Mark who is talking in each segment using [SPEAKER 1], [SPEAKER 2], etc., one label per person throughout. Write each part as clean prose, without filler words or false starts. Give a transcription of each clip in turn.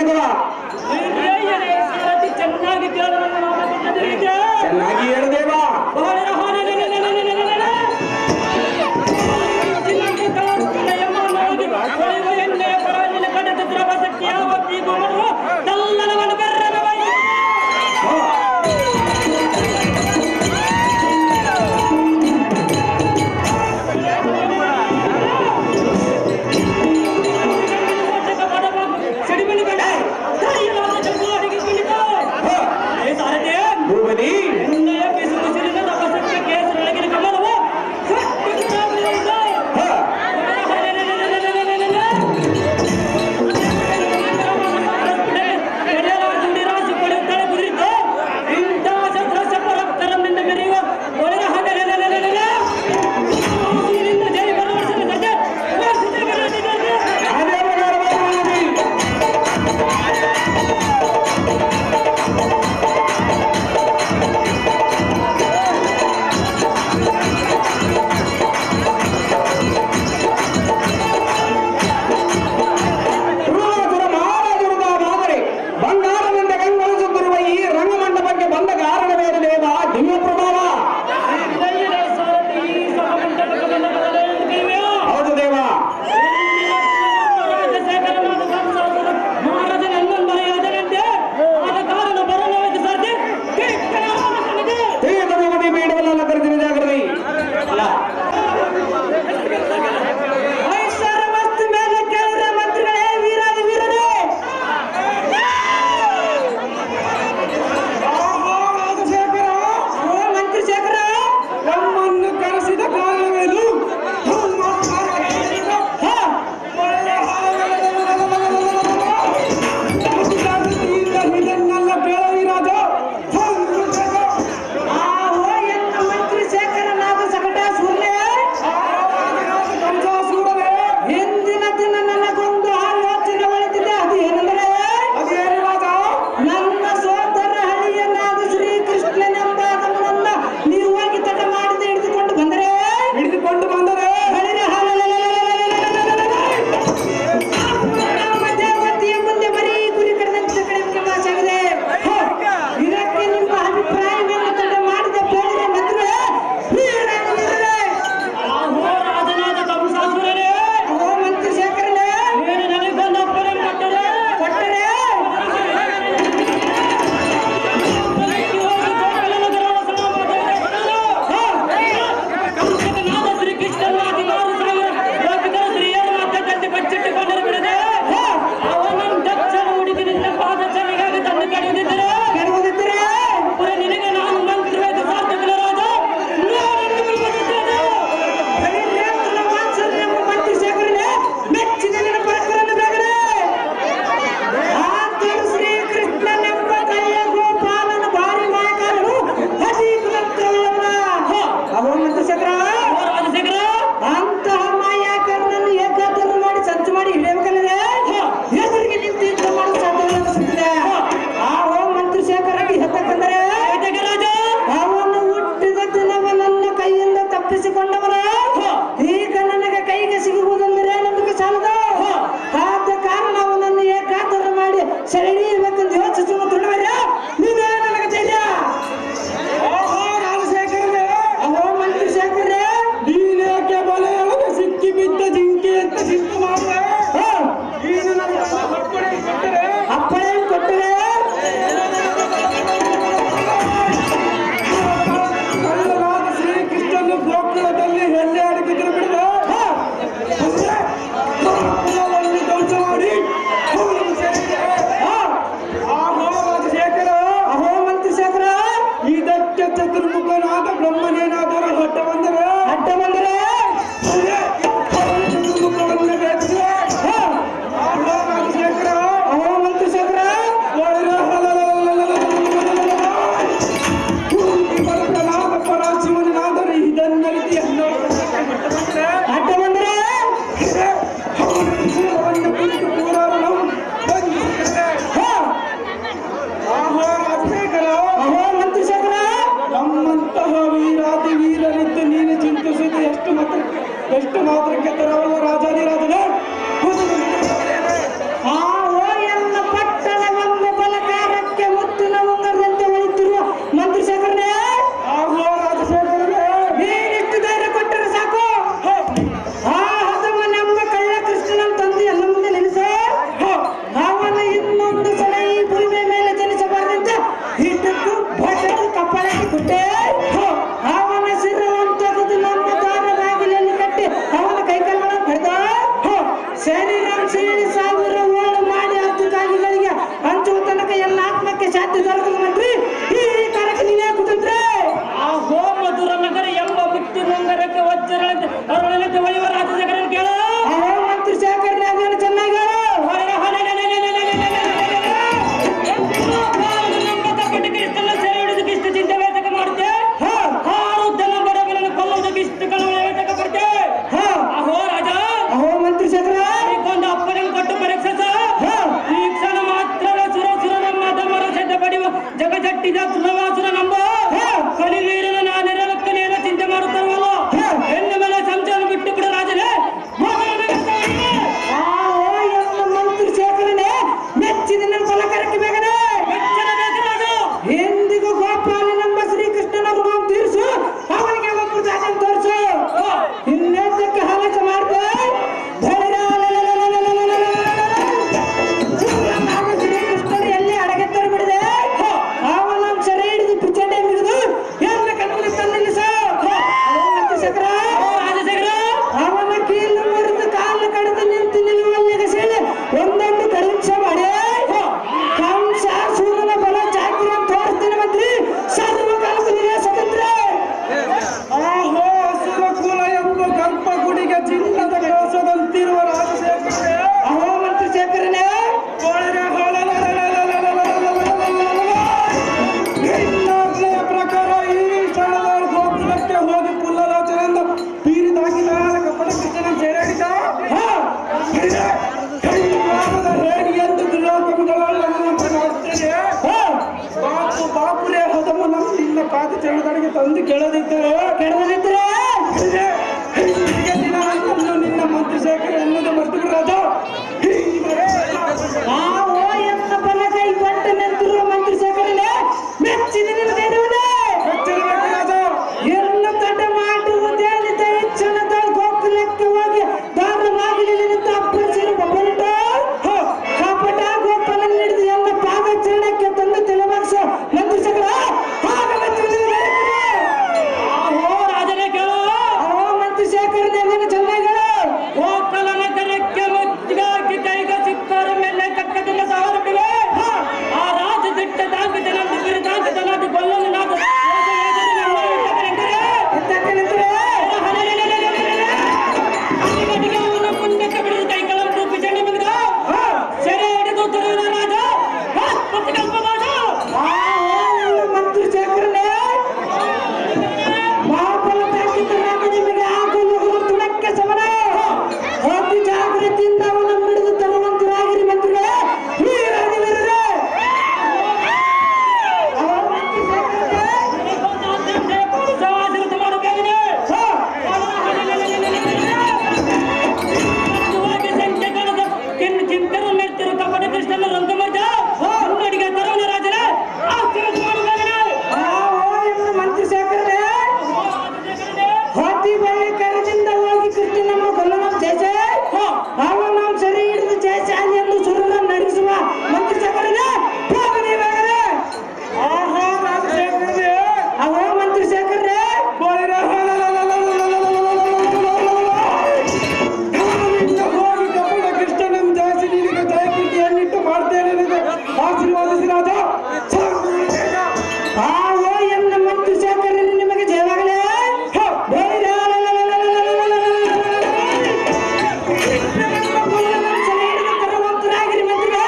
[SPEAKER 1] ಚೆನ್ನಾಗಿ
[SPEAKER 2] ಚೆನ್ನಾಗಿ ಹೇಳದೇವ ಭೂಪತಿ ಇನ್ನೊಂದು ಸಲ ಈ ಭೂಮಿ ಮೇಲೆ ಜನಿಸಬಾರದಂತ ಹಿಟ್ಟದ್ದು ಭಟ್ಟದ್ದು ಕಪ್ಪಳಕ್ಕೆ ಕೊಟ್ಟೆ. ಅವನ ಸಿರವಂತದ್ದು ನಮ್ಮ ದ್ವಾರ ಬಾಗಿಲಲ್ಲಿ ಕಟ್ಟಿ ಅವನ ಕೈಕಾಲುಗಳನ್ನು ಕಡ್ದ. ಶರೀರಂ ಸೀಳಿ ಸಾವಿರ ಓಳು ಮಾಡಿ 10 ಕಾಲಿಗಳಿಗೆ ಹಂಚುವ ತನಕ ಎಲ್ಲ ಆತ್ಮಕ್ಕೆ ಶಾಂತಿ ದೊರಕದು ಮಂತ್ರಿ. ಈ ಕಾರ್ಯಕ್ಕೆ ನೀನೇ ಕುತಂತ್ರೆ.
[SPEAKER 1] ಆ ಹೋಮ ದುರನಗರ ಎಂಬ ಮುಕ್ತಿ ಮುಂಗರಕ್ಕೆ ವಜ್ರಳಂತೆ ಅರುಳಂತೆ ಒಳಿವ ರಾಜಶೇಖರನ್ ಕೇಳು.
[SPEAKER 2] ಮಂತ್ರಿ ಶೇಖರನೇ ಅದೇನು ಚೆನ್ನಾಗಿ
[SPEAKER 1] ಸೆರೆ ಹಿಡಿದಕ್ಕೆ ಇಷ್ಟು ಚಿಂತೆ ವೇತಕ ಮಾಡುತ್ತೆ. ಹಾಳುದ್ದನ ಬಡವನನ್ನು ಕೊಲ್ಲುವುದಕ್ಕೆ ಇಷ್ಟು ಕಳವಳ ವೇತಕ ಪಡ್ತೆ. ಅಹೋ ರಾಜ,
[SPEAKER 2] ಅಹೋ ಮಂತ್ರಿ ಶೇಖರ,
[SPEAKER 1] ಈಗೊಂದು ಅಪ್ಪನನ್ನು ಕೊಟ್ಟು ಪರೀಕ್ಷಿಸ. ಈ ಕ್ಷಣ ಮಾತ್ರವೇ ಸುರ ನಮ್ಮ ದಮರ ಸೆದ್ದ ಪಡೆಯುವ ಜಗಜಟ್ಟಿದ ಸುರವಾಸುರ ನಂಬ ಕಲಿವೀರನ ನಾನೆರಲಕ್ಕನೇನ ಚಿಂತೆ ಮಾಡುತ್ತಾರವಲ್ಲ. ಹೆಣ್ಣು ಮೇಲೆ ಸಂಚಯನ್ನು ಬಿಟ್ಟು ಬಿಡ ರಾಜನೇ.
[SPEAKER 2] ಮಂತ್ರಿ ಶೇಖರನೇ ಮೆಚ್ಚಿದ ನನ್ನ ಫಲಕರಕ್ಕೆ ಬೇಗನೆ ಎಂದಿಗೂ ಗೋಪಾಲನೆಂಬ ಶ್ರೀಕೃಷ್ಣನ ಋಣ ತೀರಿಸು. ಅವನಿಗೆ ಒಬ್ಬರು ಜಾತಿ ತೋರಿಸು. ಇನ್ನೆದ್ದಕ್ಕೆ ಹಲಕ ಮಾಡಿದೆ ಶ್ರೀಕೃಷ್ಣನು ಎಲ್ಲಿ ಅಡಗೆತ್ತರು ಬಿಡಿದೆ. ಅವನ ಸೆರೆ ಹಿಡಿದು ಪಿಚ್ಚಂಡೆ ಹಿಡಿದು ಎಲ್ಲ ಕಣ್ಣಲ್ಲಿ ತನ್ನಿಲ್ಲಿಸ. ಮಂತ್ರಿ ಶೇಖರ, ಅವನ ಕೀಲು ಮುರಿದು ಕಾಲು ಕಡಿದು ನಿಂತು ನಿಲ್ಲುವಲ್ಲಿಗೆ ಸೇರಿ ಒಂದೊಂದು ಕಡಿಂಶ ಮಾಡಿ ಕಂಸ ಸೂರ್ಯನ ಬಲ ಚಾಕ್ರಿ ಅಂತ ತೋರಿಸ್ತೇನೆ ಮಂತ್ರಿ. ಸರ್ವಕಾಲಕ್ಕೂ ನೀವೇ ಸ್ವತಂತ್ರ.
[SPEAKER 3] ಆಹೋ ಸುರಕುಲ ಎಂಬ ಗರ್ಭಗುಡಿಗೆ ಚಿನ್ನದ ಕಳಸದಂತಿರುವ ರಾಜಶೇಖರನೇ.
[SPEAKER 2] ಅಹೋ ಮಂತ್ರಿ ಶೇಖರನೇ,
[SPEAKER 3] ನಿನ್ನಾಜ್ಞೆಯ ಪ್ರಕಾರ ಈ ಕ್ಷಣದ ಗೋಕುಲಕ್ಕೆ ಹೋಗಿ ಪುಲ್ಲರಾಜನೆಂದು ಬೀರಿದಾಕಿದ ಕಪಟ ಕೃಷ್ಣನ ಸೆರೆ ಹಿಡಿದ. ಕೈವಾರದ ಹೇಳಿ ಎಂದು ದುರ್ಯೋಪಮುಗಳಾಡ್ತೇನೆ. ಬಾಪುರೇ ಹೋದಮ್ಮ ನಮ್ಮ ನಿನ್ನ ಪಾತಿ ಚರಣದಡಿಗೆ ತಂದು ಕೆಳದಿದ್ದರೆ
[SPEAKER 2] ಕೆಡವದಿದ್ರೆ
[SPEAKER 3] ನಿನ್ನ ಮಂತ್ರಿ ಶೇಖರ ಎನ್ನುವುದು ಮರ್ತು ರಾಜ.
[SPEAKER 2] ಆವೋ ಎನ್ನ ಫಲಕ ಇವಂತೆ ನಿಂತಿರುವ ಮಂತ್ರಿ ಶೇಖರನೇ ಮೆಚ್ಚಿದ ನಿನ್ನ ಧೈರ್ಯವನ್ನೇ.
[SPEAKER 3] ರಾಜ
[SPEAKER 2] ಎಲ್ಲ ತಡ ಮಾಡುವುದೇನಿದೆ ಈ ಕ್ಷಣದ ಗೋಕುಲಕ್ಕೆ ಹೋಗಿ ದಾರ ಬಾಗಿಲಲ್ಲಿ ನಿಂತು ಅಪ್ಪಳಿಸಿರುವ ಬೊಬ್ಬಲಿಟ ಕಪಟ ಗೋಪಾಲನ ಹಿಡಿದು ಎಲ್ಲ ಪಾದಚರಣಕ್ಕೆ ತಂದು ತೆಲುವಾಗ್ಸೋ ಮಂತ್ರಿ ಶೇಖರ. ಆಗ ಮೆಚ್ಚಿದ ನಿನ್ನ ಧೈರ್ಯವನ್ನೇ.
[SPEAKER 1] ಅಹೋ ರಾಜನೇ ಕೇಳು.
[SPEAKER 2] ಅಹೋ ಮಂತ್ರಿ ಶೇಖರನೇ ನೀನು ಚೆನ್ನಾಗಿ ಹೇಳು.
[SPEAKER 1] ಗೋಕಲನ ಕರಕ್ಕೆ ಮುತ್ತಿಗಾಗಿ ಕೈಗ ಸಿಕ್ಕರ ಮೇಲೆ ಕಕ್ಕದಿಂದ ಸಾವರಬಿವೆ. ಆ ರಾಜ ದಿಟ್ಟ ದಾಂಗತನಂದು ಬಿರುದಾಂಗತನಂದು ಕೊಲ್ಲಲು ನಾದು
[SPEAKER 2] ಇದ್ದಕ್ಕೆ ನಿಂತರೆ
[SPEAKER 1] ಅವನ ಮುಂದಕ್ಕೆ ಬಿಡಿದು ಕೈಗಳನ್ನು ಪಿಚಂಡಿ ಮುಗಿದ ಸೆರೆ ಹಿಡಿದು ತರುವಿನ ರಾಜ ಕಲ್ಪವಾದ.
[SPEAKER 2] ಮಂತ್ರಿ ಶೇಖರನೇ ಮಹಾಫಲ ತಾಕಿದ್ದನಾಗ ನಿಮಗೆ ಆಗಲು ತುಣಕ್ಕೆ ಸಮನ. ಅತಿ ಜಾಗೃತಿಯಿಂದ ಅವನ ಹಿಡಿದು ತರುವಂತರಾಗಿರಿ ಮಂತ್ರಿಗಳೇ. ಈ ರಾಜವೀರರೇ, ಮಂತ್ರಿ ಶೇಖರನೇ
[SPEAKER 1] ಸಮಾಜ ಮಾಡಬೇಕಿದೆ. ಸಂಖ್ಯೆ ಕಾಣದ ಚಿಂತರು ಮೆರ್ತಿರು ಕಪಟ ಕೃಷ್ಣನ ರಂಗ ಮರ್ಜ ಮುನ್ನಡಿಗೆ ತರುವನ ರಾಜನೇ ಆಶೀರ್ವಾದ ಮಾಡಬೇಕಿದೆ.
[SPEAKER 2] ಮಂತ್ರಿ ಶೇಖರನೇ ಅತಿ ಭಯಂಕರದಿಂದ ಹೋಗಿ ಕೃಷ್ಣನಮ್ಮ ಕೊಲ್ಲನ ಜಯ ಅವನ ಸರಿ ಹಿಡಿದು ಜಯಚಾಲಿ ಎಂದು ಸುರನ ನಡೆಸುವ ಮಂತ್ರಿ ಶೇಖರನೇ ಹೋಗಲಿ ಬೇಗನೆ.
[SPEAKER 3] ಆಹೋ ರಾಜಶೇಖರನೇ.
[SPEAKER 2] ಅವೋ ಮಂತ್ರಿ ಶೇಖರನೇ
[SPEAKER 3] ಹೋಗಿ ಕಪಟ ಕೃಷ್ಣನನ್ನು ಜಾಸ್ತಿ ನಿನಗೆ ಜಯಕೀರ್ತಿಯನ್ನಿಟ್ಟು ಮಾಡ್ತೇನೆ. ಆಶೀರ್ವಾದಿಸಿ ರಾಜ.
[SPEAKER 2] ಆವೋ ಎನ್ನ ಮಂತ್ರಿ ಶೇಖರನೇ ನಿಮಗೆ ಜಯವಾಗಲೇ. ತರುವಂತರಾಗಿರಿ ಮಂತ್ರಿಗಳೇ.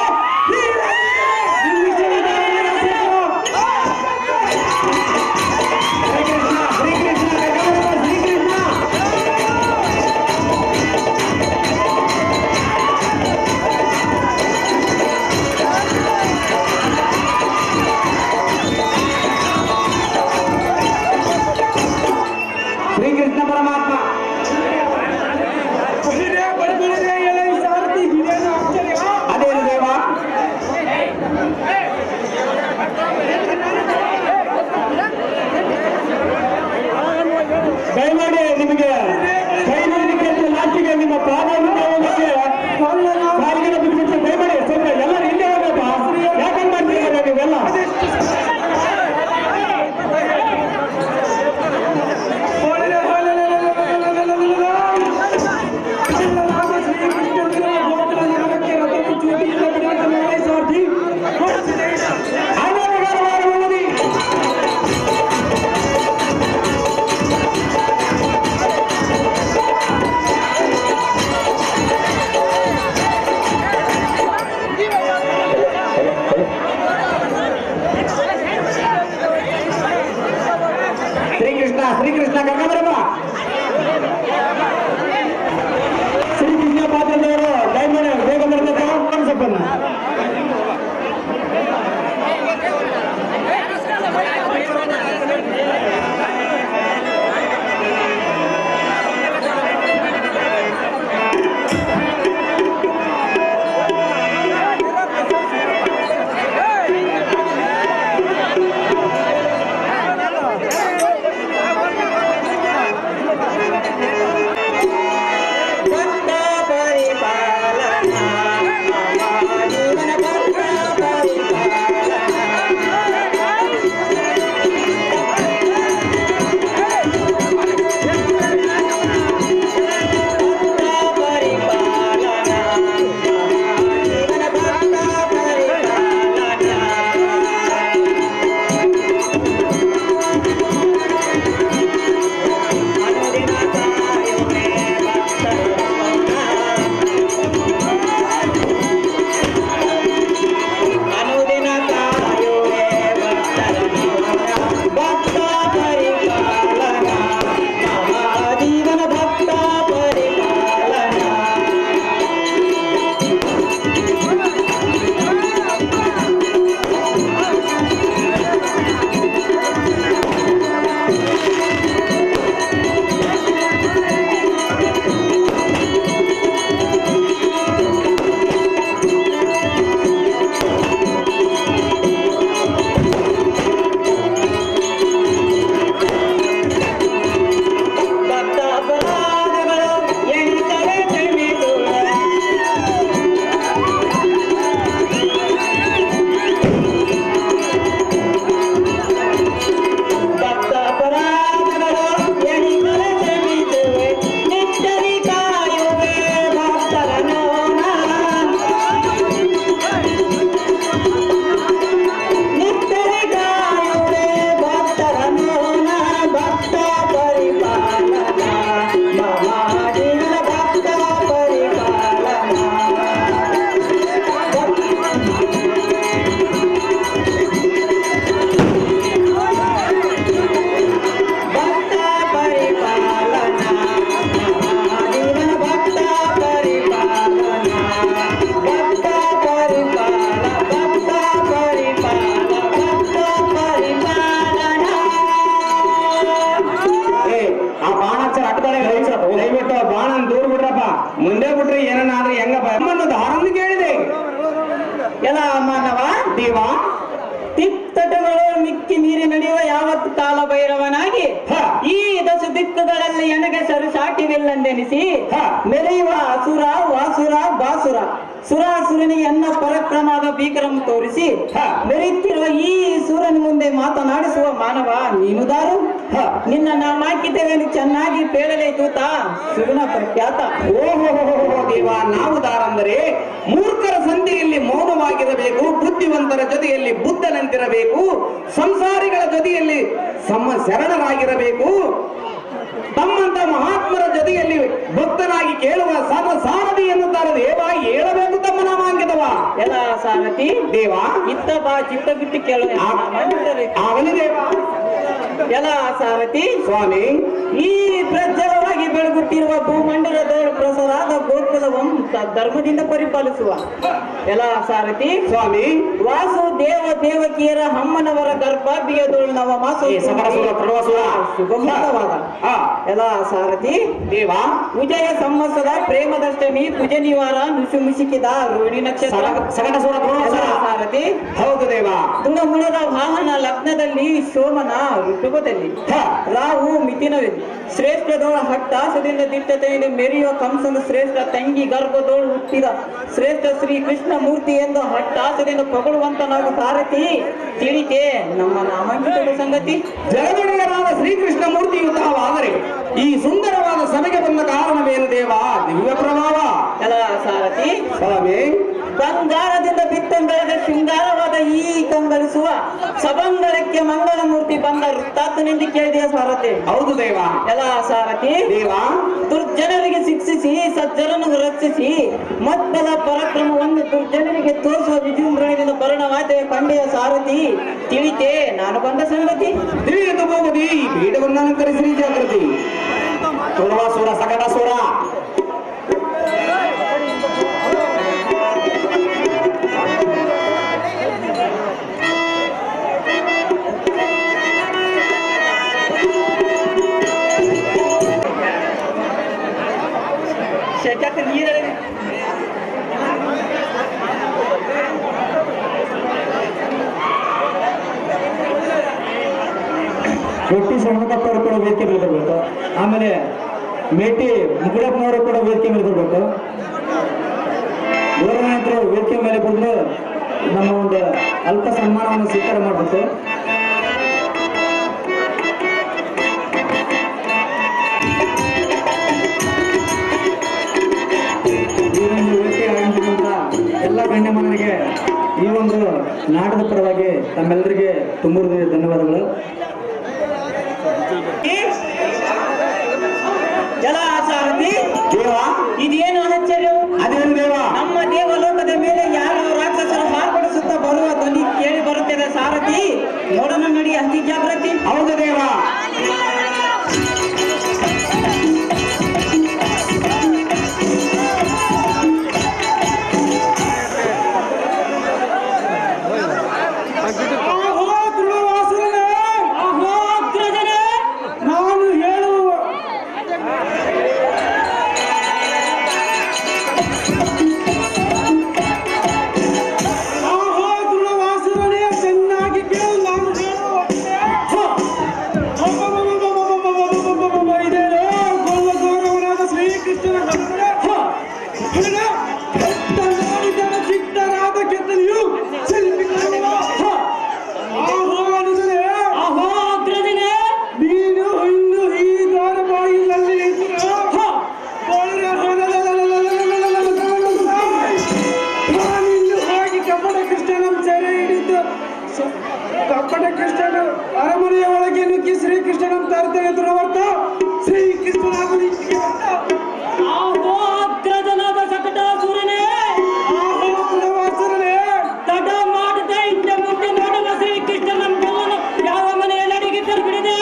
[SPEAKER 3] ಶ್ರೀಕೃಷ್ಣ ಪರಮಾತ್ಮ
[SPEAKER 2] ಅದೇನು ದೇವ
[SPEAKER 3] ದಯಮಾಡಿ ನಿಮಗೆ ಕೈ ನೋಡಲಿಕ್ಕೆ ಲಾಸ್ಟಿಗೆ ನಿಮ್ಮ ಪಾದವನ್ನು ಕಾಲಿಗೆ ಬಿಟ್ಬಿಟ್ಟು ದಯಮಾಡಿ ಸ್ವಲ್ಪ ಎಲ್ಲರೂ ಇಲ್ಲೇ
[SPEAKER 4] ಶ್ರೀಕೃಷ್ಣ ಶ್ರೀಕೃಷ್ಣ ಕರ್ಕೊಂಡ್ಬರಮ್ಮ. ಶ್ರೀಕೃಷ್ಣ ಪಾತ್ರದವರು ದಯಮಾಡಿ ಬೇಗ ಬರ್ತದೆ ಸ್ವಲ್ಪ ಮುಂದೆ ಬಿಟ್ರೆ ಏನನ್ನಾದ್ರೆ ಹೆಂಗ ಅನ್ನೋದು ಆರಂಭ ಕೇಳಿದೆ.
[SPEAKER 2] ಎಲ್ಲ ಮಾನವ
[SPEAKER 4] ದೇವ
[SPEAKER 2] ತಿತ್ತಟಗಳು ಮಿಕ್ಕಿ ಮೀರಿ ನಡೆಯುವ ಯಾವತ್ತು ಕಾಲ ಭೈರವನಾಗಿ ಈ ದಶ ದಿಕ್ಕುಗಳಲ್ಲಿ ಎನಗೆ ಸಾಟಿವಿಲ್ಲಂದೆನಿಸಿ ಮೆರೆಯುವ ಅಸುರ ವಾಸುರ ಬಾಸುರ ಸುರಾಸುರನಿಗೆ ಎನ್ನ ಪರಕ್ರಮದ ಭೀಕರಂ ತೋರಿಸಿ ಮೆರೆಯುತ್ತಿರುವ ಈ ಸೂರನ ಮುಂದೆ ಮಾತನಾಡಿಸುವ ಮಾನವ ನೀನುದಾರು ನಿನ್ನ ನಾವು ಹಾಕಿದ್ದೇವೆ ಚೆನ್ನಾಗಿ ಪೇಳಲೆ ತೂತ ಸುಗುಣ ಪ್ರಖ್ಯಾತ.
[SPEAKER 4] ಓಹೋ ದೇವ, ನಾವು ದಾರಂದರೆ ಮೂರ್ಖರ ಸಂಧಿಯಲ್ಲಿ ಮೌನವಾಗಿರಬೇಕು, ಬುದ್ಧಿವಂತರ ಜೊತೆಯಲ್ಲಿ ಬುದ್ಧನಂತಿರಬೇಕು, ಸಂಸಾರಿಗಳ ಜೊತೆಯಲ್ಲಿ ಶರಣರಾಗಿರಬೇಕು, ತಮ್ಮಂತ ಮಹಾತ್ಮರ ಜೊತೆಯಲ್ಲಿ ಭಕ್ತನಾಗಿ ಕೇಳುವ ಸಾರಥಿ ಎನ್ನುತ್ತಾರೆ ದೇವ. ಹೇಳಬೇಕು ತಮ್ಮ ನಾಮಾಂಕಿತವ
[SPEAKER 2] ಎಲ್ಲ ಸಾರಥಿ
[SPEAKER 4] ದೇವ.
[SPEAKER 2] ಇತ್ತ ಬಾ ಚಿತ್ತ ಬಿಟ್ಟು ಕೇಳ
[SPEAKER 4] ಅವನಿ ದೇವ.
[SPEAKER 2] ಎಲ್ಲ ಸಾರಥಿ
[SPEAKER 4] ಸ್ವಾಮಿ,
[SPEAKER 2] ಈ ಪ್ರಜ್ವಲವಾಗಿ ಬೆಳಗುತ್ತಿರುವ ಭೂಮಂಡಲದೋಳು ಪ್ರಸರಾದ ಗೋಕುಲವಂ ಧರ್ಮದಿಂದ ಪರಿಪಾಲಿಸುವ ಎಲ್ಲ ಸಾರಥಿ
[SPEAKER 4] ಸ್ವಾಮಿ,
[SPEAKER 2] ವಾಸು ದೇವಕಿಯರ ಅಮ್ಮನವರ ಗರ್ಭಾಭಿಯದೋಳು ನವ ಮಾಸ ಸುಗಮವಾದ ಎಲ್ಲ ಸಾರಥಿ
[SPEAKER 4] ದೇವ.
[SPEAKER 2] ವಿಜಯ ಸಂವತ್ಸರ ಪ್ರೇಮದಷ್ಟಮಿ ಭುಜ ನಿವಾರ ನುಸುಮುಸುಕಿದ ರೋಹಿಣಿ ನಕ್ಷತ್ರ ಸಾರಥಿ.
[SPEAKER 4] ಹೌದು ದೇವ.
[SPEAKER 2] ತುಣಮುಳದ ವಾಹನ ಲಗ್ನದಲ್ಲಿ ಸೋಮನ ಋತುಭದಲ್ಲಿ ರಾಹು ಮಿಥುನದಲ್ಲಿ ಶ್ರೇಷ್ಠದೋಳ ಹಟ್ಟಾಸದಿಂದ ದಿಟ್ಟತೆಯನ್ನು ಮೆರೆಯುವ ಕಂಸನ ಶ್ರೇಷ್ಠ ತಂಗಿ ಗರ್ಭದೋಳು ಹುಟ್ಟಿದ ಶ್ರೇಷ್ಠ ಶ್ರೀ ಕೃಷ್ಣ ಮೂರ್ತಿ ಎಂದು ಹಟ್ಟಾಸದಿಂದ ಪೊಗಳುವಂತ ನಾವು ಸಾರಥಿ ತಿಳಿಕೆ ನಮ್ಮ ನಾಮಾಂಕಿತದ ಸಂಗತಿ.
[SPEAKER 4] ಜಗದೊಡೆಯರಾದ ಶ್ರೀಕೃಷ್ಣ ಮೂರ್ತಿಯು ತಾವಾದರೆ ಈ ಸುಂದರವಾದ ಸಭೆಗೆ ಬಂದ ಕಾರಣವೇನು ದೇವ? ದಿವ್ಯ ಪ್ರಭಾವ.
[SPEAKER 2] ಎಲ್ಲ ಸಾರಥಿ
[SPEAKER 4] ಸ್ವಾಮಿ,
[SPEAKER 2] ಬಂಗಾರದಿಂದ ಬಿತ್ತಂಗಳದ ಶೃಂಗಾರವಾದ ಈ ಕಂಗಳಿಸುವ ಸಭಂಗಳಕ್ಕೆ ಮಂಗಳ ಮೂರ್ತಿ ಬಂದ ವೃತ್ತಾತನೆಂದು ಕೇಳಿದೆಯ ಸಾರಥಿ.
[SPEAKER 4] ಹೌದು ದೇವ.
[SPEAKER 2] ಎಲ್ಲ ಸಾರಥಿ
[SPEAKER 4] ದೇವ.
[SPEAKER 2] ದುರ್ಜನರಿಗೆ ಶಿಕ್ಷಿಸಿ ಸಜ್ಜನನ್ನು ರಕ್ಷಿಸಿ ಮತ್ತಲ ಪರಾಕ್ರಮವನ್ನು ದುರ್ಜನರಿಗೆ ತೋರಿಸುವ ವಿಜೃಂಭಣೆಯಿಂದ ಪರಿಣವಾದ ಕಂಡೆಯ ಸಾರಥಿ ತಿಳಿತೆ ನಾನು ಬಂದ ಸಂಗತಿ.
[SPEAKER 4] ತಿಳಿಯಿತು ಭೂಪತಿ, ಪೀಠವನ್ನು ಅಲಂಕರಿಸಿರಿ ಜಾಗೃತಿ. ತುಳವಾಸುರ ಸಕಟಾಸುರ
[SPEAKER 2] ಶೆಟ್ಟಕ್ಕೆ ನೀರಲ್ಲಿ
[SPEAKER 1] ಮೇಟಿ ಸಣ್ಣಪ್ಪವರು ಕೂಡ ವೇದಿಕೆ ಮೇಲೆ ಬರಬೇಕು. ಆಮೇಲೆ ಮೇಟಿ ಮುಗುಳಪ್ಪನವರು ಕೂಡ ವೇದಿಕೆ ಮೇಲೆ ಬರಬೇಕು. ಗೌರವಾಂತರು ವೇದಿಕೆ ಮೇಲೆ ಬಂದು ನಮ್ಮ ಒಂದು ಅಲ್ಪ ಸನ್ಮಾನವನ್ನು ಸ್ವೀಕಾರ ಮಾಡಬೇಕು. ಈ ಒಂದು ವೇದಿಕೆ ಆರಂಭಿಸಿದಂತ ಎಲ್ಲ ಗಣ್ಯಮಾನರಿಗೆ ಈ ಒಂದು ನಾಟಕದ ಪರವಾಗಿ ತಮ್ಮೆಲ್ಲರಿಗೆ ತುಂಬ ಧನ್ಯವಾದಗಳು.
[SPEAKER 2] ಜಲ ಸಾರಥಿ
[SPEAKER 4] ದೇವ,
[SPEAKER 2] ಇದೇನು ಆಶ್ಚರ್ಯ?
[SPEAKER 4] ಅದೇನು ದೇವ?
[SPEAKER 2] ನಮ್ಮ ದೇವಲೋಕದ ಮೇಲೆ ಯಾರು ರಾಕ್ಷಸರು ಹಾರ್ಪಡಿಸುತ್ತಾ ಬರುವ ಧ್ವನಿ ಕೇಳಿ ಬರುತ್ತದೆ ಸಾರಥಿ. ನೋಡೋಣ ನಡಿ, ಅತಿ ಜಾಗೃತಿ.
[SPEAKER 4] ಹೌದು ದೇವ.
[SPEAKER 3] ನಾನು ಹೇಳುವ ದೃಢವಾಸುರನೇ ಚೆನ್ನಾಗಿ ಕೇಳು. ನಾನು ಹೇಳುವ ಇದೇನೋ ಗೋಲಗೌರವನಾದ ಶ್ರೀಕೃಷ್ಣನ ಚಿತ್ತರಾದ ಕೆತ್ತನೆಯು ನೀನು ಇನ್ನು ಈ ದ್ವಾರಬಾಯಿಯಲ್ಲಿ ನಾನಿನ್ನು ಹೋಗಿ ಕಪಟ ಕೃಷ್ಣನ ಸೆರೆ ಹಿಡಿದು ಕಪಟ ಕೃಷ್ಣನ ಅರಮನೆಯ ಒಳಗೆ ನುಗ್ಗಿ ಶ್ರೀಕೃಷ್ಣನ ತರ್ತೇನೆ ದುರವರ್ತ ಶ್ರೀಕೃಷ್ಣನಾಗಲಿಕ್ಕೆ
[SPEAKER 1] ಅಗ್ರಜನಾದ ಸಕಟಾಸುರನೇ,
[SPEAKER 3] ದುರವಾಸುರನೇ
[SPEAKER 1] ತಡ ಮಾಡದೆ ಇಂದ ಮುಂದೆ ನೋಡುವ ಶ್ರೀಕೃಷ್ಣನ ಬೆಲ್ಲನು ಯಾವ ಮನೆಯಲ್ಲಿ ಅಡಗಿದ್ದರು ಬಿಡಿದೆ.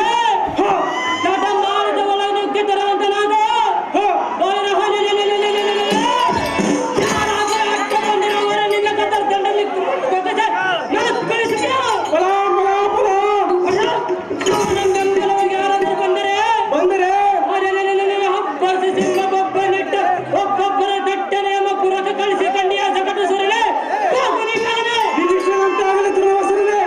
[SPEAKER 1] ತಡ ಮಾಡದ ಒಳಗೆ ನುಗ್ಗಿದ್ದರಂತನಾದ ನಿನ್ನ ಕತ್ತಲ ದಂಡಲ್ಲಿ ಯಾರಾದ್ರೂ ಬಂದರೆ ಹಬ್ಬರ್ಸಿ ಸಿಂಹ ಬೊಬ್ಬನಿಟ್ಟ ಒಬ್ಬೊಬ್ಬರ ದಟ್ಟನೆ ಎಂಬ ಪುರಕ ಕಳಿಸಿ ಕಂಡಿಯ ಸಕಟಾಸುರನೇ,
[SPEAKER 3] ವಿಭೀಷಣಂತಾಗಲಿ ದುರವಾಸುರನೇ.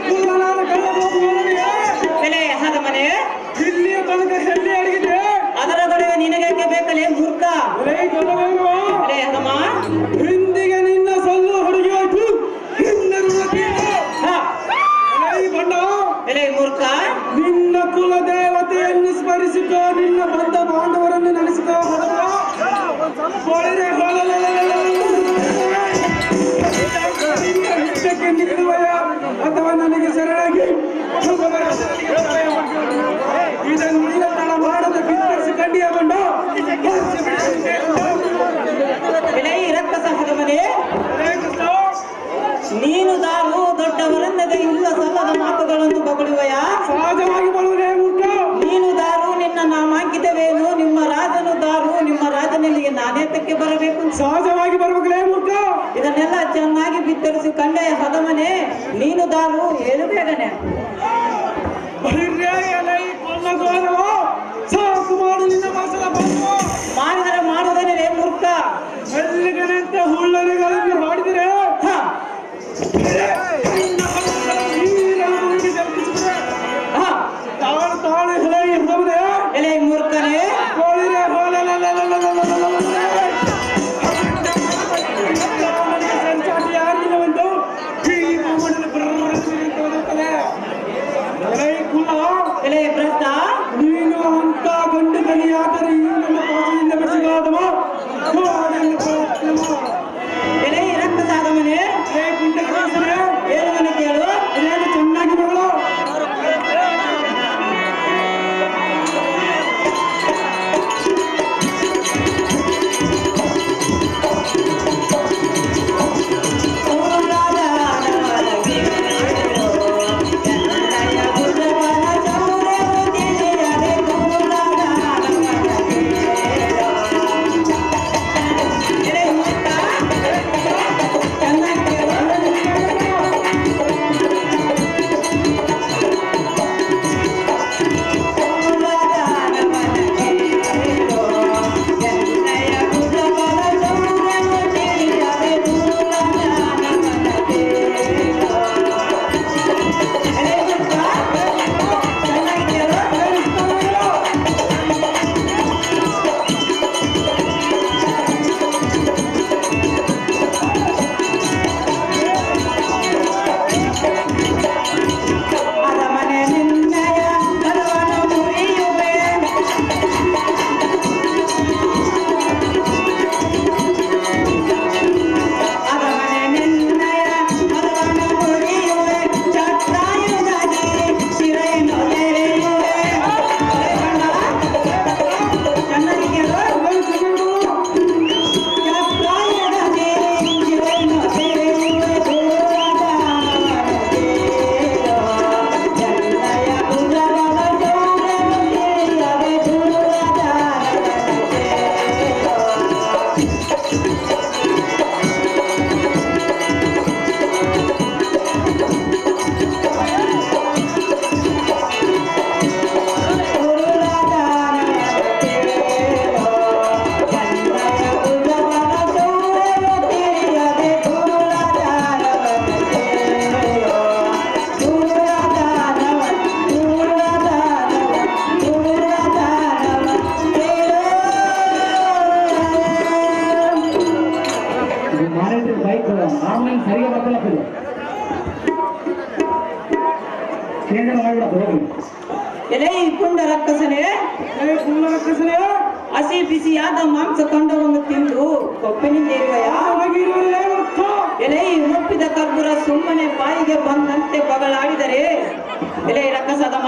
[SPEAKER 3] ಕುಳ್ಳನಾದ ಕಳ್ಳಗೋಪುರನಿಗೆ
[SPEAKER 2] ಬೆಲೆ ಹದ ಮನೆ
[SPEAKER 3] ಇಲ್ಲಿಯ ತನಕ ಎಲ್ಲಿ ಅಡಗಿದೆ?
[SPEAKER 2] ಅದರ ಬಳಿವೆ ನಿನಗೇಕೆ ಬೇಕಲೇ ಮೂರ್ಖ?
[SPEAKER 3] ಎಲೈ ದೊಡ್ಡವೇನುವ?
[SPEAKER 2] ಬೆಲೆ ಹದಮ
[SPEAKER 3] ಹಿಂದಿಗೆ ನಿನ್ನ ಸಲ್ಲು ಹುಡುಗಿ ಹೋಯ್ತು, ಹಿಂದಿರುವ ತೀರು. ಎಲೈ ಬಣ್ಣ,
[SPEAKER 2] ಬೆಲೆ ಮೂರ್ಖ,
[SPEAKER 3] ನಿನ್ನ ಕುಲ ದೇವತೆಯನ್ನು ಸ್ಮರಿಸಿಕೋ, ನಿನ್ನ ಬಂಧ ಬಾಂಧವರನ್ನು ನೆನೆಸಿಕೋ. ಹೊಳೆರೆ ಹಿಟ್ಟಕ್ಕೆ ನಿಲ್ಲುವಯ ಅಥವಾ ನನಗೆ ಶರಣಾಗಿ ಇದನ್ನು ನಿಯಂತ್ರಣ ಮಾಡದ ಬಿತ್ತರಿಸಿ ಕಂಡಿಯ ಬಂಡ
[SPEAKER 2] ಬೆಲೆ ರಕ್ಕಸ ಹದ ಮನೆ ನೀನು ದಾರು ದೊಡ್ಡವರನ್ನದೇ ಇಲ್ಲ ಸಲ್ಲದ ಮಾತುಗಳನ್ನು ಬಗಳುವಯ.
[SPEAKER 3] ಸಹಜವಾಗಿ ಬರುವುದೇ ಮೂರ್ಖ.
[SPEAKER 2] ನೀನು ದಾರು ನಿನ್ನ ನಾಮಾಂಕಿತವೇನು? ನಿಮ್ಮ ರಾಜನು ದಾರು, ನಿಮ್ಮ ರಾಜನಿಗೆ ನಾನೇತಕ್ಕೆ ಬರಬೇಕು?
[SPEAKER 3] ಸಹಜವಾಗಿ ಬರಬೇಕಲೇ ಮೂರ್ಖ.
[SPEAKER 2] ಇದನ್ನೆಲ್ಲ ಚೆನ್ನಾಗಿ ಬಿತ್ತರಿಸಿ ಕಂಡೆಯ ಹದಮನೆ ನೀನು ದಾರು ಏನು ಬೇಗನೆ
[SPEAKER 3] ಬಹಿರ್ಯ ಎಲೈ ಕೊಲ್ಲಗೋರವ, ಸಾಕು ಮಾಡು ನಿನ್ನ ಮಸಲ ಬಂದು.
[SPEAKER 2] ಮಾಡಿದರೆ ಮಾಡುವುದನ್ನೇ ಮೂರ್ಖ.
[SPEAKER 3] ಎಲ್ಲಿಗನಂತೆ ಹುಳ್ಳರಿಗಳನ್ನು ಮಾಡಿದರೆ
[SPEAKER 2] ಹ, ಹ,
[SPEAKER 3] ತಾಳು ತಾಳು ಎಲೈ ಹೃದಯ
[SPEAKER 2] ಎಲೆ ಮೂರ್ಖನೇ,
[SPEAKER 3] ಕೋಳಿರೆ ಸಂಚಾಟಿ ಯಾರಿಲ್ಲ ಒಂದು ಹೀಗೆ ಮಾಡಲು ಬರುತ್ತದೆ.
[SPEAKER 2] ಎಲೆ ಈ ಪುಂಡ ರಕ್ಕಸನೆ
[SPEAKER 3] ಪುಲ್ಲ ರಕ್ಕಸನೆ
[SPEAKER 2] ಹಸಿ ಬಿಸಿಯಾದ ಮಾಂಸ ಖಂಡವನ್ನು ತಿಂದು ಕೊಪ್ಪೆನಿಂದೇರುವಯ ಎಲೆ ಈ ಮುಪ್ಪಿದ ಕರ್ಪೂರ ಸುಮ್ಮನೆ ಬಾಯಿಗೆ ಬಂದಂತೆ ಬಗಳಾಡಿದರೆ ಎಲೆ ರಕ್ಕಸದಮ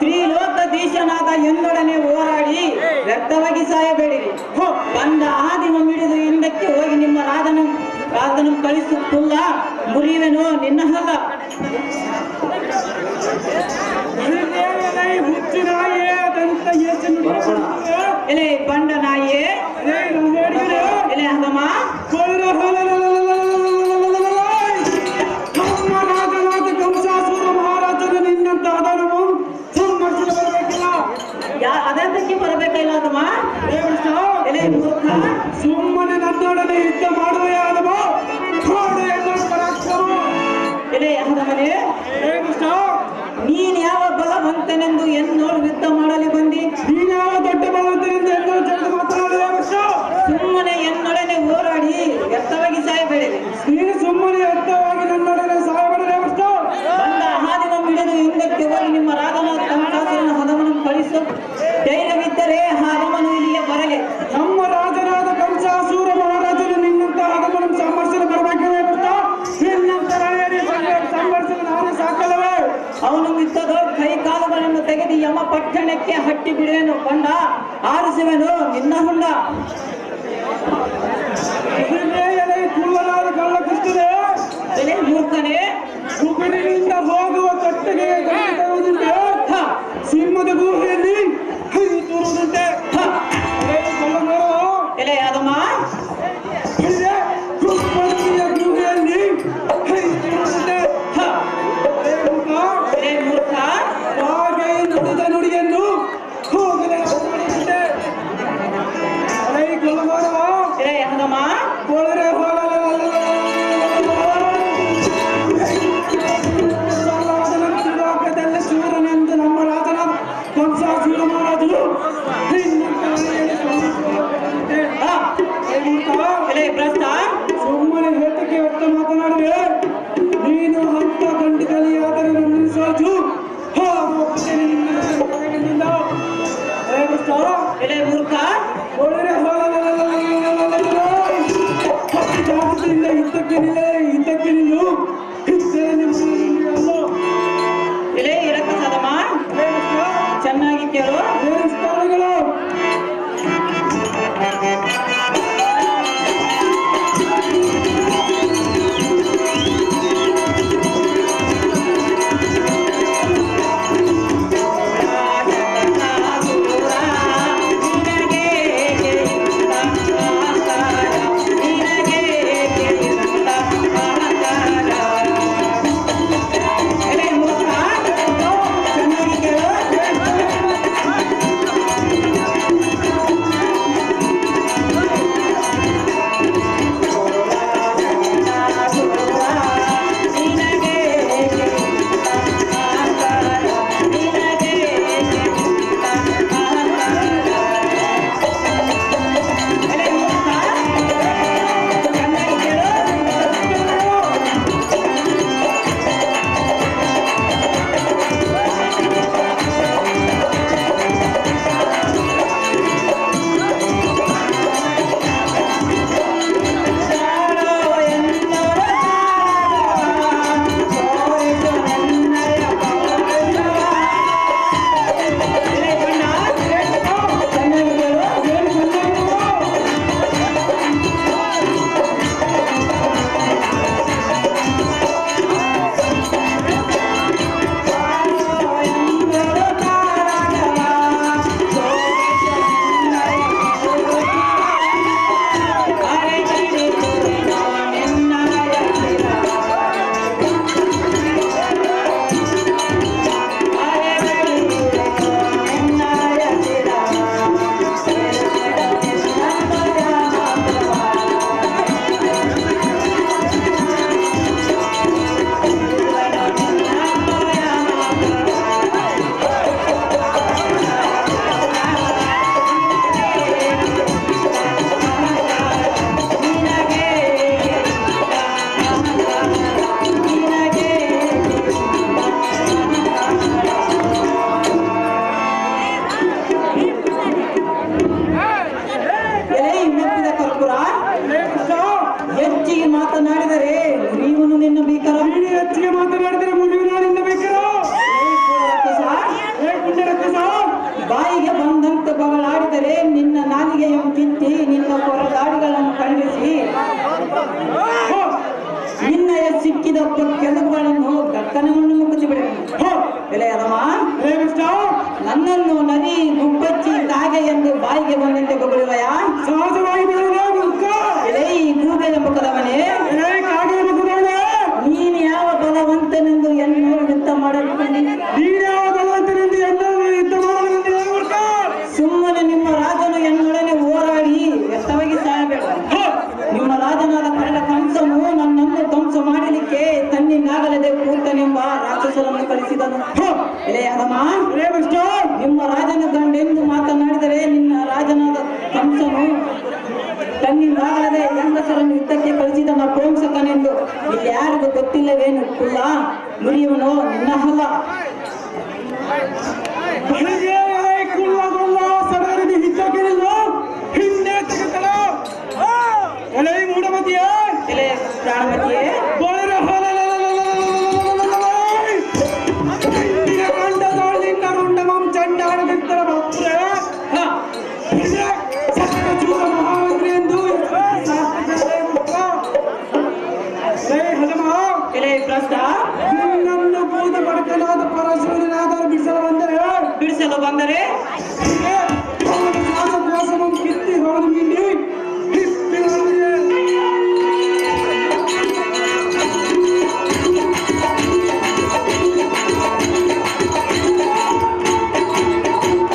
[SPEAKER 2] ತ್ರಿಲೋಕಧೀಶನಾದ ಎಂದೊಡನೆ ಹೋರಾಡಿ ವ್ಯರ್ಥವಾಗಿ ಸಾಯಬೇಡಿರಿ. ಬಂದ ಆದಿಮ ಮಿಡಿದು ಹಿಂದಕ್ಕೆ ಹೋಗಿ ನಿಮ್ಮ ರಾಧನ ಕಳಿಸುತ್ತಿಲ್ಲ ಮುರಿವೆನೋ ನಿನ್ನ ಹಲ್ಲ. ಎಲೆ ಬಂಡ ನಾಯಿಯೇ ಎಲೆ ಹದಮ ಅದಕ್ಕೆ ಬರಬೇಕಿಲ್ಲ ಅದಮ್ಮ. ಎಲೆ ಮೂರ್ಖ
[SPEAKER 3] ಸುಮ್ಮನೆ ನನ್ನೊಡನೆ ಯುದ್ಧ ಮಾಡುವ ಆದಮ
[SPEAKER 2] ಎಲೆ ಹದಮನೆ ನೀನ್ ಯಾವ ಬಲವಂತನೆಂದು ಎನ್ನೋಳು ಯುದ್ಧ ಮಾಡಲಿ ಬಂದಿ?
[SPEAKER 3] ನೀನು ಯಾವ ದೊಡ್ಡ ಬಲವಂತನೆಂದು ಎನ್ನೋಳು ಜಗತ್ತು ಮಾತನಾಡುವ
[SPEAKER 2] ಸುಮ್ಮನೆ ಎನ್ನೊಡನೆ ಹೋರಾಡಿ ವ್ಯರ್ಥವಾಗಿ ಸಾಯಬೇಡಿರಿ.
[SPEAKER 3] ನೀನು ಸುಮ್ಮನೆ ವ್ಯರ್ಥವಾಗಿ ನನ್ನೊಡನೆ ಸಾಯಬೇಡರೆ
[SPEAKER 2] ಬಂದ ಹಾದಿನ ಹಿಡಿದು ಹಿಂದಕ್ಕೆ ಹೋಗಿ ನಿಮ್ಮ ರಾಧನ ಕಂಸಾಸುರನ ಹದಮನನ್ನು ಕಳಿಸು. ಧೈರ್ಯವಿದ್ದರೆ ಹದಮನು ಇಲ್ಲಿಗೆ ಬರಲಿ.
[SPEAKER 3] ನಮ್ಮ ರಾಜನಾದ ಕಂಸಾಸೂರ ಮಹಾರಾಜನು ನಿನ್ನಂತ ಹದಮನ ಸಂಘರ್ಷಣ ಬರಬೇಕೇ ನಿನ್ನಂತ ಸಂಘರ್ಷಣ ನಾನು ಸಾಕಲ್ಲವೇ?
[SPEAKER 2] ಅವನು ಮಿತ್ತದ ಕೈ ಕಾಲುಗಳನ್ನು ತೆಗೆದು ಯಮ ಪಟ್ಟಣಕ್ಕೆ ಹಟ್ಟಿ ಬಿಡುವೆನು. ಕೊಂಡ ಆರಿಸುವೆನು ನಿನ್ನ ಹುಂಡ.
[SPEAKER 3] ಕುಳ್ಳನಾದ ಕಳ್ಳ ಕೃಷ್ಣನೇ
[SPEAKER 2] ಎಲೆ ಮೂರ್ಖನೇ
[SPEAKER 3] ಹುಗುರಿನಿಂದ ಹೋಗುವ ಕಟ್ಟೆಗೆ ತರುವುದುಂಟೆ, ಸಿಂಹದ ಗುಹೆಯಲ್ಲಿ ತೋರುವುದುಂಟೆ.
[SPEAKER 2] ಎಲೆ ಯಾದಮ್ಮ
[SPEAKER 3] ಗುಹೆಯಲ್ಲಿ ತೋರುವುದುಂಟೆ.
[SPEAKER 2] ಎಲೆ ಮೂರ್ಖ
[SPEAKER 3] ಹಾಗೆ ನುಡಿದ ನುಡಿಯನ್ನು ಹೋಗದೆ
[SPEAKER 2] ಎಲೆ ಯಾದಮ್ಮ
[SPEAKER 3] ಸೂರನೆಂದು ನಮ್ಮ ರಾಜನ ಕಂಸಾಸೂರ ಮಹಾರಾಜನು
[SPEAKER 2] ಎಲೆ ಭ್ರಷ್ಟ
[SPEAKER 3] ಸುಮ್ಮನೆ ಹೇತಕ್ಕೆ ವ್ಯಕ್ತ ಮಾತನಾಡುವೆ. ನೀನು ಹಂತ ಖಂಡಿತಲಿ ಆದರೆ ನನ್ನ ಸಾಜು
[SPEAKER 2] ಎಲೆ ಮೂರ್ಖ
[SPEAKER 3] ಇದ್ದಕ್ಕೆ ನಿಲ್ಲು
[SPEAKER 2] ಎಲೆ ಇರಕ್ಕ ಸದಮ ಚೆನ್ನಾಗಿ ಕೇಳು.
[SPEAKER 3] ಸ್ಥಾನಗಳು
[SPEAKER 2] ನಿನಗೆ ನನ್ನನ್ನು ನರಿ ಗುಬ್ಬಚ್ಚಿ ಕಾಗೆ ಎಂದು ಬಾಯಿಗೆ ಬಂದಂತೆ ಬೊಗಳುವಯ
[SPEAKER 3] ಸಹಜವಾಗಿ ಬರುವುದೇ ಮುಖ.
[SPEAKER 2] ಎಲೇ ಈ ಗೂಬೆಯ ಮುಖದವನೇ,
[SPEAKER 3] ಎಲೆ ಕಾಗೆ ಮುಖದವನೇ,
[SPEAKER 2] ನೀನು ಯಾವ ಬಲವಂತನೆಂದು ಎನ್ನು ಯುದ್ಧ ಮಾಡಲು
[SPEAKER 3] ನೀನ್ಯಾವ ಬಲವಂತನೆಂದು ಎಲ್ಲರೂ ಯುದ್ಧ ಮಾಡಲೆಂದು ಹೇಳಿ ಮುಖ.
[SPEAKER 2] ಸುಮ್ಮನೆ ನಿಮ್ಮ ರಾಜನು ಎನ್ನೊಡನೆ ಹೋರಾಡಿ ವ್ಯರ್ಥವಾಗಿ ಸಾಯಬೇಡ. ನಿಮ್ಮ ರಾಜನಾದ ಕರಡ ಕಂಸನು ನನ್ನನ್ನು ಧ್ವಂಸ ಮಾಡಲಿಕ್ಕೆ ತನ್ನಿಂದಾಗಲದೆ ಕೂತನೆಂಬ ರಾಕ್ಷಸರನ್ನು ಕಳಿಸಿದನು. ಎಲೆ ಹದಮ, ನಿಮ್ಮ ರಾಜನ ಗಂಡೆಂದು ಮಾತನಾಡಿದರೆ ನಿನ್ನ ರಾಜನಾದ ಕಂಸನು ತನ್ನಿಂದಾಗಲದೆ ಹೆಂಗಸರನ್ನು ಯುದ್ಧಕ್ಕೆ ಕಳಿಸಿದನ ಪ್ರೋಂಸಕನೆಂದು ಇಲ್ಲಿ ಯಾರಿಗೂ ಗೊತ್ತಿಲ್ಲವೇನು? ಕುಲ್ಲ ಮುರಿಯವನು ನಿನ್ನ ಹಲ್ಲ.
[SPEAKER 3] ನನಗೆ ಎಲೆ ಕುಳ್ಳಗೊಲ್ಲ ಸಡಗರದಿ ಹಿದ್ದಕ್ಕಿರಲ್ಲ ಹಿಂದೆ ತೆಗೆತಲ. ಎಲೆ ಮೂಢಮತಿಯೇ,
[SPEAKER 2] ಎಲೆ ಪ್ರಾಣಮತಿಯೇ,
[SPEAKER 3] ಬಳಿರ ಕಂಡದೊಳಿಂದ ರುಂಡಮಂ ಚಂಡಾಡದಿತ್ತರ ಭಕ್ತರೇ, ಸತ್ಯಚೂರ ಮಹಾಮಂತ್ರಿ ಎಂದು
[SPEAKER 2] ಎಲೆ ಪ್ರಸ್ತ
[SPEAKER 3] ನಿನ್ನನ್ನು ಭೂತ ಪಡಕನಾದ ಪರಶುರನಾದರೂ ಬಿಡಿಸಲು ಬಂದರೆ
[SPEAKER 2] ಬಿಡಿಸಲು ಬಂದರೆ
[SPEAKER 3] ನಿನ್ನ